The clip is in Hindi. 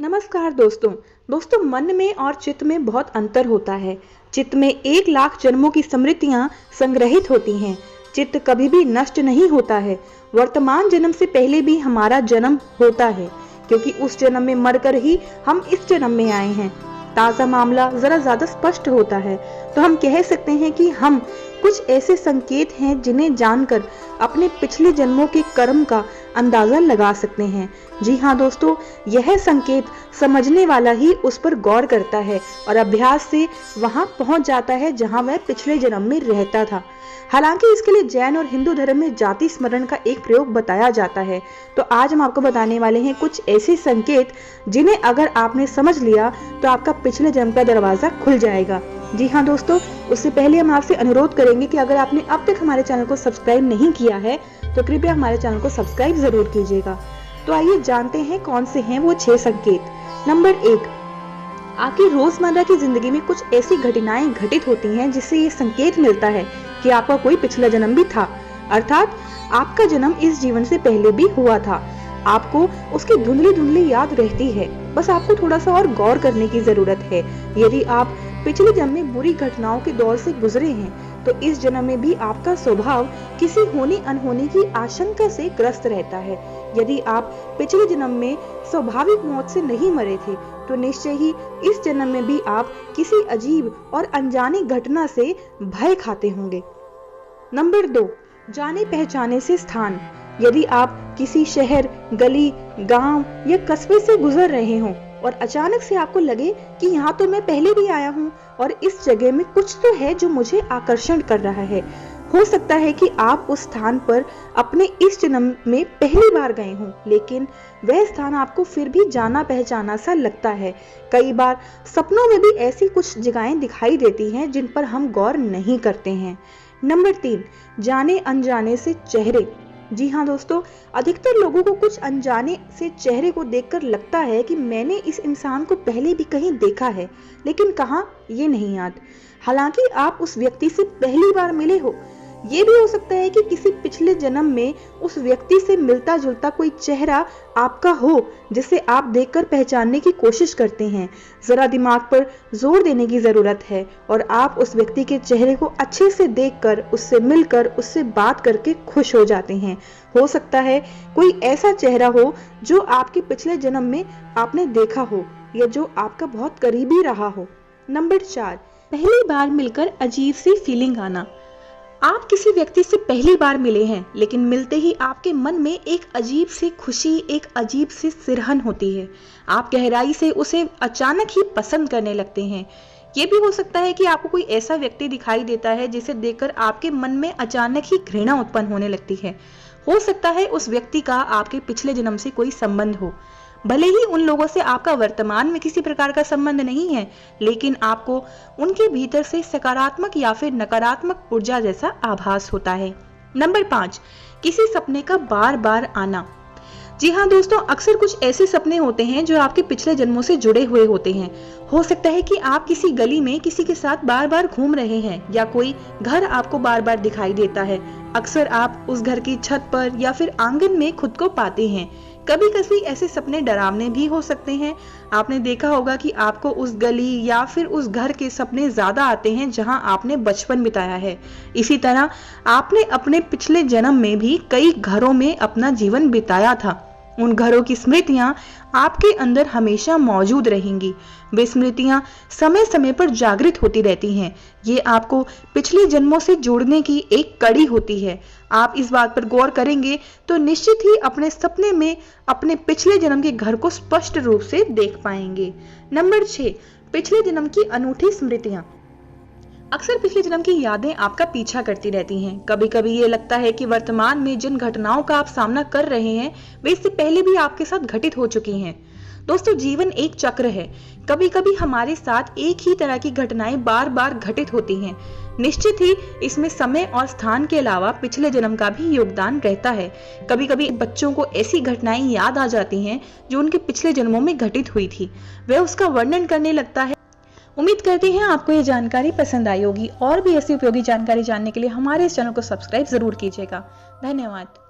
नमस्कार दोस्तों मन में और चित्त में बहुत अंतर होता है। चित्त में 1 लाख जन्मों की स्मृतियां संग्रहित होती हैं। चित्त कभी भी नष्ट नहीं होता है। वर्तमान जन्म से पहले भी हमारा जन्म होता है, क्योंकि उस जन्म में मरकर ही हम इस जन्म में आए हैं। ताजा मामला जरा ज्यादा स्पष्ट होता है तो हम कह सकते हैं कि हम कुछ ऐसे संकेत हैं जिन्हें जानकर अपने पिछले जन्मों के कर्म का अंदाजा लगा सकते हैं। जी हाँ दोस्तों, यह संकेत समझने वाला ही उस पर गौर करता है और अभ्यास से वहां पहुंच जाता है जहां वह पिछले जन्म में रहता था। हालांकि इसके लिए जैन और हिंदू धर्म में जाति स्मरण का एक प्रयोग बताया जाता है। तो आज हम आपको बताने वाले हैं कुछ ऐसे संकेत जिन्हें अगर आपने समझ लिया तो आपका पिछले जन्म का दरवाजा खुल जाएगा। जी हाँ दोस्तों, उससे पहले हम आपसे अनुरोध करेंगे कि अगर आपने अब तक हमारे चैनल को सब्सक्राइब नहीं किया है तो कृपया हमारे चैनल को सब्सक्राइब जरूर कीजिएगा। तो आइए जानते हैं कौन से हैं वो 6 संकेत। नंबर 1, आपकी रोजमर्रा की जिंदगी में कुछ ऐसी घटनाएं घटित होती हैं जिससे ये संकेत मिलता है कि आपका कोई पिछला जन्म भी था, अर्थात आपका जन्म इस जीवन से पहले भी हुआ था। आपको उसकी धुंधली याद रहती है, बस आपको थोड़ा सा और गौर करने की जरूरत है। यदि आप पिछले जन्म में बुरी घटनाओं के दौर से गुजरे हैं तो इस जन्म में भी आपका स्वभाव किसी होनी अनहोनी की आशंका से ग्रस्त रहता है। यदि आप पिछले जन्म में स्वाभाविक मौत से नहीं मरे थे तो निश्चय ही इस जन्म में भी आप किसी अजीब और अनजानी घटना से भय खाते होंगे। नंबर 2, जाने पहचाने से स्थान। यदि आप किसी शहर, गली, गांव या कस्बे से गुजर रहे हों और अचानक से आपको लगे कि यहाँ तो मैं पहले भी आया हूँ और इस जगह में कुछ तो है जो मुझे आकर्षण कर रहा है, हो सकता है कि आप उस स्थान पर अपने इस जन्म में पहली बार गए हों, लेकिन वह स्थान आपको फिर भी जाना पहचाना सा लगता है। कई बार सपनों में भी ऐसी कुछ जगहें दिखाई देती हैं जिन पर हम गौर नहीं करते हैं। नंबर 3, जाने अनजाने से चेहरे। जी हाँ दोस्तों, अधिकतर लोगों को कुछ अनजाने से चेहरे को देखकर लगता है कि मैंने इस इंसान को पहले भी कहीं देखा है, लेकिन कहाँ ये नहीं याद। हालांकि आप उस व्यक्ति से पहली बार मिले हो। ये भी हो सकता है कि किसी पिछले जन्म में उस व्यक्ति से मिलता जुलता कोई चेहरा आपका हो जिसे आप देखकर पहचानने की कोशिश करते हैं। जरा दिमाग पर जोर देने की जरूरत है और आप उस व्यक्ति के चेहरे को अच्छे से देखकर, उससे मिलकर, उससे बात करके खुश हो जाते हैं। हो सकता है कोई ऐसा चेहरा हो जो आपके पिछले जन्म में आपने देखा हो या जो आपका बहुत करीबी रहा हो। नंबर 4, पहली बार मिलकर अजीब सी फीलिंग आना। आप किसी व्यक्ति से पहली बार मिले हैं, लेकिन मिलते ही आपके मन में एक अजीब सी खुशी, एक अजीब सी सिरहन होती है। आप गहराई से उसे अचानक ही पसंद करने लगते हैं। ये भी हो सकता है कि आपको कोई ऐसा व्यक्ति दिखाई देता है जिसे देखकर आपके मन में अचानक ही घृणा उत्पन्न होने लगती है। हो सकता है उस व्यक्ति का आपके पिछले जन्म से कोई संबंध हो। भले ही उन लोगों से आपका वर्तमान में किसी प्रकार का संबंध नहीं है, लेकिन आपको उनके भीतर से सकारात्मक या फिर नकारात्मक ऊर्जा जैसा आभास होता है। नंबर 5, किसी सपने का बार बार आना। जी हाँ दोस्तों, अक्सर कुछ ऐसे सपने होते हैं जो आपके पिछले जन्मों से जुड़े हुए होते हैं। हो सकता है कि आप किसी गली में किसी के साथ बार बार घूम रहे हैं या कोई घर आपको बार बार दिखाई देता है। अक्सर आप उस घर की छत पर या फिर आंगन में खुद को पाते हैं। कभी कभी ऐसे सपने डरावने भी हो सकते हैं। आपने देखा होगा कि आपको उस गली या फिर उस घर के सपने ज्यादा आते हैं जहां आपने बचपन बिताया है। इसी तरह आपने अपने पिछले जन्म में भी कई घरों में अपना जीवन बिताया था। उन घरों की स्मृतियां आपके अंदर हमेशा मौजूद रहेंगी। वे स्मृतियां समय समय पर जागृत होती रहती हैं। ये आपको पिछले जन्मों से जोड़ने की एक कड़ी होती है। आप इस बात पर गौर करेंगे तो निश्चित ही अपने सपने में अपने पिछले जन्म के घर को स्पष्ट रूप से देख पाएंगे। नंबर 6, पिछले जन्म की अनूठी स्मृतियां। अक्सर पिछले जन्म की यादें आपका पीछा करती रहती हैं। कभी कभी ये लगता है कि वर्तमान में जिन घटनाओं का आप सामना कर रहे हैं वे इससे पहले भी आपके साथ घटित हो चुकी हैं। दोस्तों, जीवन एक चक्र है। कभी कभी हमारे साथ एक ही तरह की घटनाएं बार बार घटित होती हैं। निश्चित ही इसमें समय और स्थान के अलावा पिछले जन्म का भी योगदान रहता है। कभी कभी बच्चों को ऐसी घटनाएं याद आ जाती हैं जो उनके पिछले जन्मों में घटित हुई थी। वह उसका वर्णन करने लगता है। उम्मीद करते हैं आपको ये जानकारी पसंद आई होगी। और भी ऐसी उपयोगी जानकारी जानने के लिए हमारे इस चैनल को सब्सक्राइब जरूर कीजिएगा। धन्यवाद।